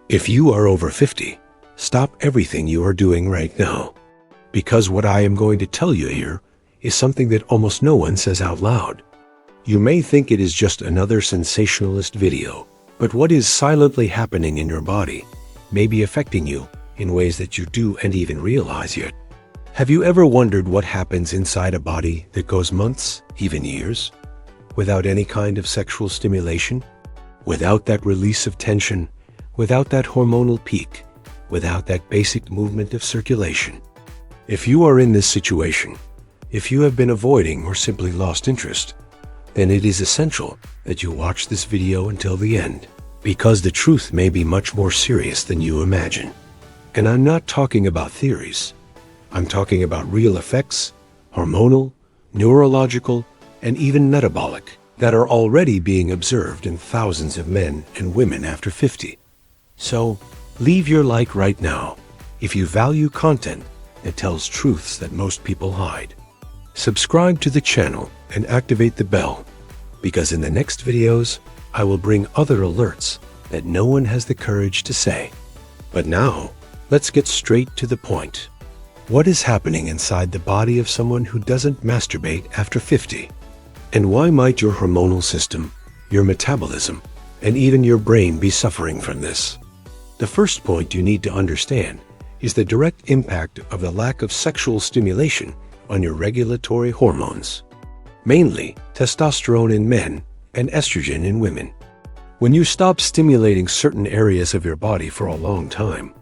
If you are over 50, stop everything you are doing right now. Because what I am going to tell you here is something that almost no one says out loud. You may think it is just another sensationalist video, but what is silently happening in your body may be affecting you in ways that you don't even realize yet. Have you ever wondered what happens inside a body that goes months, even years, without any kind of sexual stimulation? Without that release of tension, without that hormonal peak, without that basic movement of circulation? If you are in this situation, if you have been avoiding or simply lost interest, then it is essential that you watch this video until the end, because the truth may be much more serious than you imagine. And I'm not talking about theories. I'm talking about real effects, hormonal, neurological, and even metabolic, that are already being observed in thousands of men and women after 50. So, leave your like right now if you value content that tells truths that most people hide. Subscribe to the channel and activate the bell, because in the next videos, I will bring other alerts that no one has the courage to say. But now, let's get straight to the point. What is happening inside the body of someone who doesn't masturbate after 50? And why might your hormonal system, your metabolism, and even your brain be suffering from this? The first point you need to understand is the direct impact of the lack of sexual stimulation on your regulatory hormones, mainly testosterone in men and estrogen in women. When you stop stimulating certain areas of your body for a long time,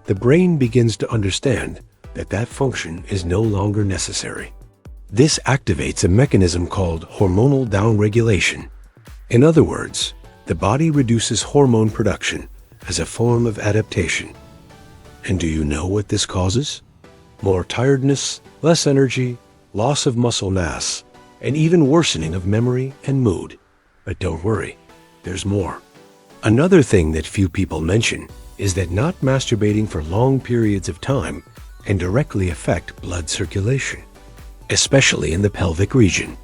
the brain begins to understand that function is no longer necessary. This activates a mechanism called hormonal downregulation. In other words, the body reduces hormone production as a form of adaptation. And do you know what this causes? More tiredness, less energy, loss of muscle mass, and even worsening of memory and mood. But don't worry, there's more. Another thing that few people mention is that not masturbating for long periods of time can directly affect blood circulation, especially in the pelvic region.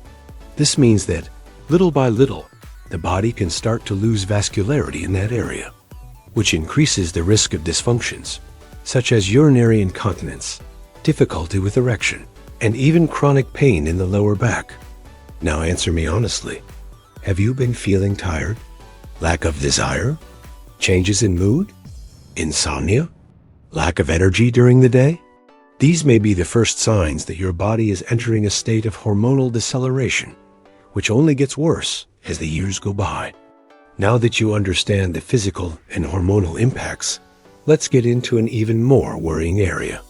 This means that, little by little, the body can start to lose vascularity in that area, which increases the risk of dysfunctions, such as urinary incontinence, difficulty with erection, and even chronic pain in the lower back. Now answer me honestly. Have you been feeling tired? Lack of desire? Changes in mood? Insomnia? Lack of energy during the day? These may be the first signs that your body is entering a state of hormonal deceleration, which only gets worse as the years go by. Now that you understand the physical and hormonal impacts, let's get into an even more worrying area: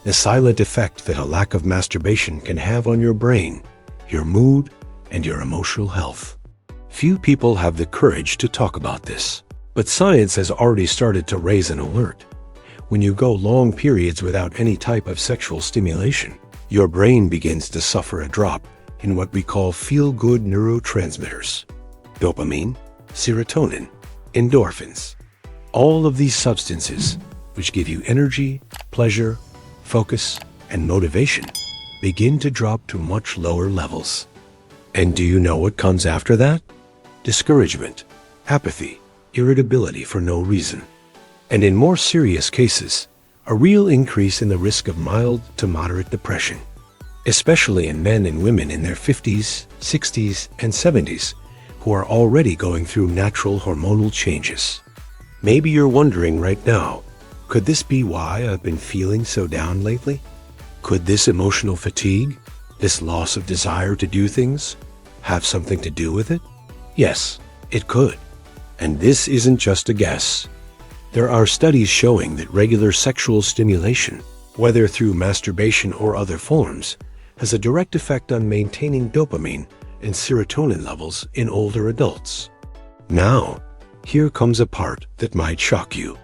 the silent effect that a lack of masturbation can have on your brain, your mood, and your emotional health. Few people have the courage to talk about this, but science has already started to raise an alert. When you go long periods without any type of sexual stimulation, your brain begins to suffer a drop in what we call feel-good neurotransmitters: dopamine, serotonin, endorphins. All of these substances, which give you energy, pleasure, focus, and motivation, begin to drop to much lower levels. And do you know what comes after that? Discouragement, apathy, irritability for no reason. And in more serious cases, a real increase in the risk of mild to moderate depression, especially in men and women in their 50s, 60s, and 70s who are already going through natural hormonal changes. Maybe you're wondering right now, could this be why I've been feeling so down lately? Could this emotional fatigue, this loss of desire to do things, have something to do with it? Yes, it could. And this isn't just a guess. There are studies showing that regular sexual stimulation, whether through masturbation or other forms, has a direct effect on maintaining dopamine and serotonin levels in older adults. Now, here comes a part that might shock you.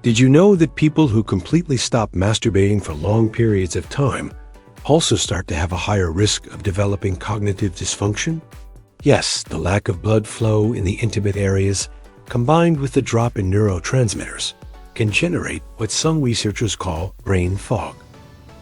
Did you know that people who completely stop masturbating for long periods of time also start to have a higher risk of developing cognitive dysfunction? Yes, the lack of blood flow in the intimate areas, combined with the drop in neurotransmitters, can generate what some researchers call brain fog.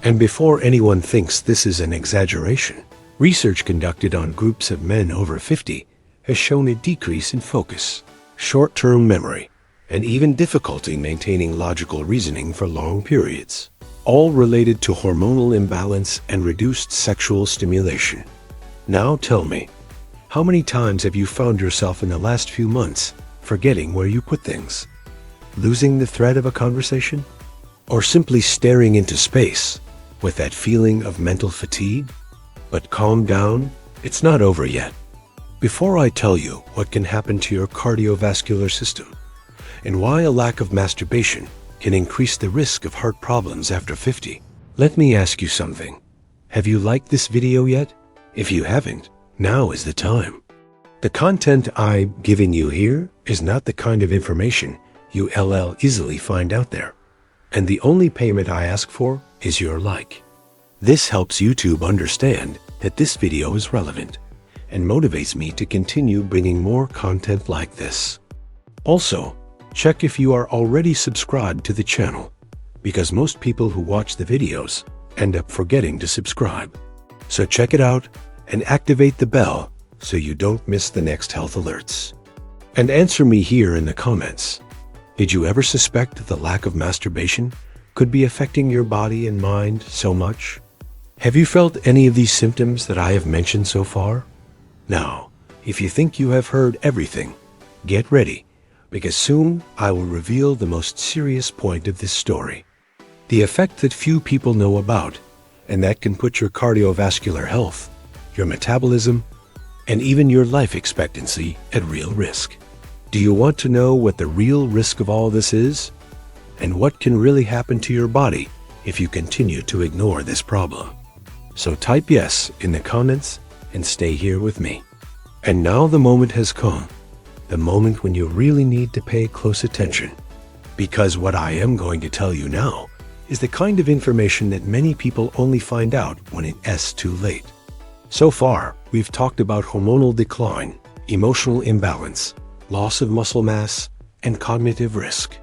And before anyone thinks this is an exaggeration, research conducted on groups of men over 50 has shown a decrease in focus, short-term memory, and even difficulty maintaining logical reasoning for long periods, all related to hormonal imbalance and reduced sexual stimulation. Now tell me, how many times have you found yourself in the last few months forgetting where you put things, losing the thread of a conversation, or simply staring into space with that feeling of mental fatigue? But calm down, it's not over yet. Before I tell you what can happen to your cardiovascular system and why a lack of masturbation can increase the risk of heart problems after 50, let me ask you something. Have you liked this video yet? If you haven't, now is the time. The content I'm giving you here is not the kind of information you easily find out there. And the only payment I ask for is your like. This helps YouTube understand that this video is relevant and motivates me to continue bringing more content like this. Also, check if you are already subscribed to the channel, because most people who watch the videos end up forgetting to subscribe. So check it out and activate the bell so you don't miss the next health alerts. And answer me here in the comments. Did you ever suspect the lack of masturbation could be affecting your body and mind so much? Have you felt any of these symptoms that I have mentioned so far? Now, if you think you have heard everything, get ready, because soon I will reveal the most serious point of this story. The effect that few people know about, and that can put your cardiovascular health, your metabolism, and even your life expectancy at real risk. Do you want to know what the real risk of all this is? And what can really happen to your body if you continue to ignore this problem? So type yes in the comments and stay here with me. And now the moment has come. The moment when you really need to pay close attention. Because what I am going to tell you now is the kind of information that many people only find out when it's too late. So far, we've talked about hormonal decline, emotional imbalance, loss of muscle mass, and cognitive risk.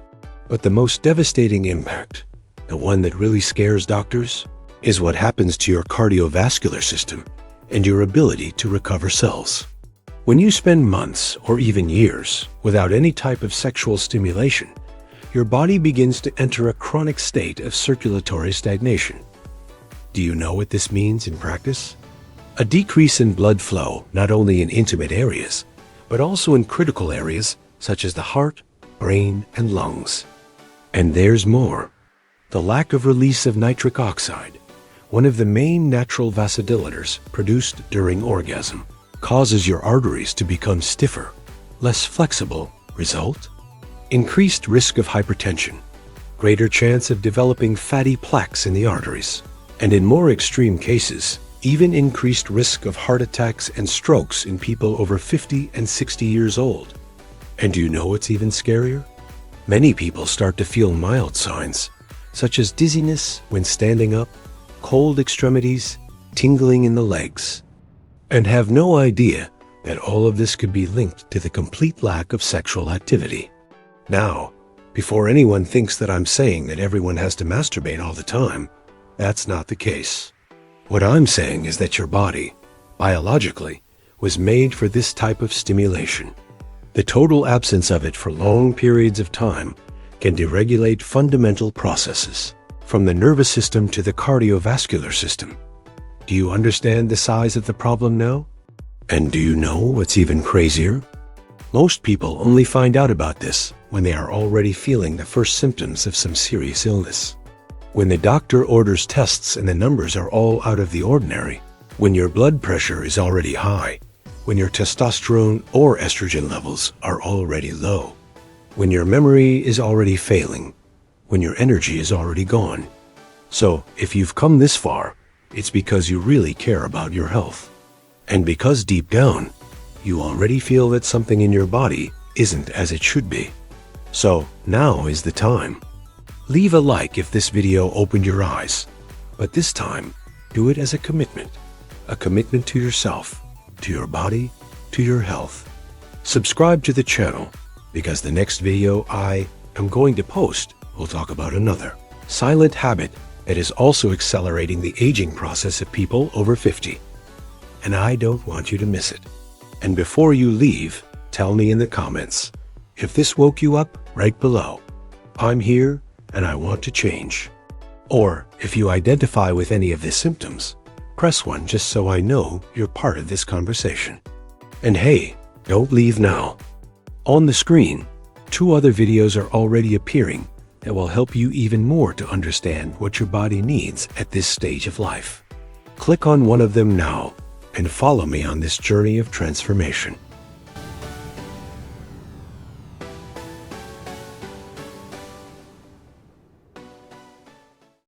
But the most devastating impact, the one that really scares doctors, is what happens to your cardiovascular system and your ability to recover cells. When you spend months or even years without any type of sexual stimulation, your body begins to enter a chronic state of circulatory stagnation. Do you know what this means in practice? A decrease in blood flow, not only in intimate areas, but also in critical areas such as the heart, brain, and lungs. And there's more. The lack of release of nitric oxide, one of the main natural vasodilators produced during orgasm, causes your arteries to become stiffer, less flexible. Result? Increased risk of hypertension, greater chance of developing fatty plaques in the arteries, and in more extreme cases, even increased risk of heart attacks and strokes in people over 50 and 60 years old. And do you know what's even scarier? Many people start to feel mild signs, such as dizziness when standing up, cold extremities, tingling in the legs, and have no idea that all of this could be linked to the complete lack of sexual activity. Now, before anyone thinks that I'm saying that everyone has to masturbate all the time, that's not the case. What I'm saying is that your body, biologically, was made for this type of stimulation. The total absence of it for long periods of time can deregulate fundamental processes, from the nervous system to the cardiovascular system. Do you understand the size of the problem now? And do you know what's even crazier? Most people only find out about this when they are already feeling the first symptoms of some serious illness. When the doctor orders tests and the numbers are all out of the ordinary, when your blood pressure is already high, when your testosterone or estrogen levels are already low, when your memory is already failing, when your energy is already gone. So, if you've come this far, it's because you really care about your health. And because deep down, you already feel that something in your body isn't as it should be. So, now is the time. Leave a like if this video opened your eyes, but this time, do it as a commitment to yourself, to your body, to your health. Subscribe to the channel, because the next video I am going to post will talk about another silent habit that is also accelerating the aging process of people over 50. And I don't want you to miss it. And before you leave, tell me in the comments, If this woke you up, write below, "I'm here and I want to change." Or, if you identify with any of the symptoms, press 1 just so I know you're part of this conversation. And hey, don't leave now. On the screen, 2 other videos are already appearing that will help you even more to understand what your body needs at this stage of life. Click on one of them now and follow me on this journey of transformation.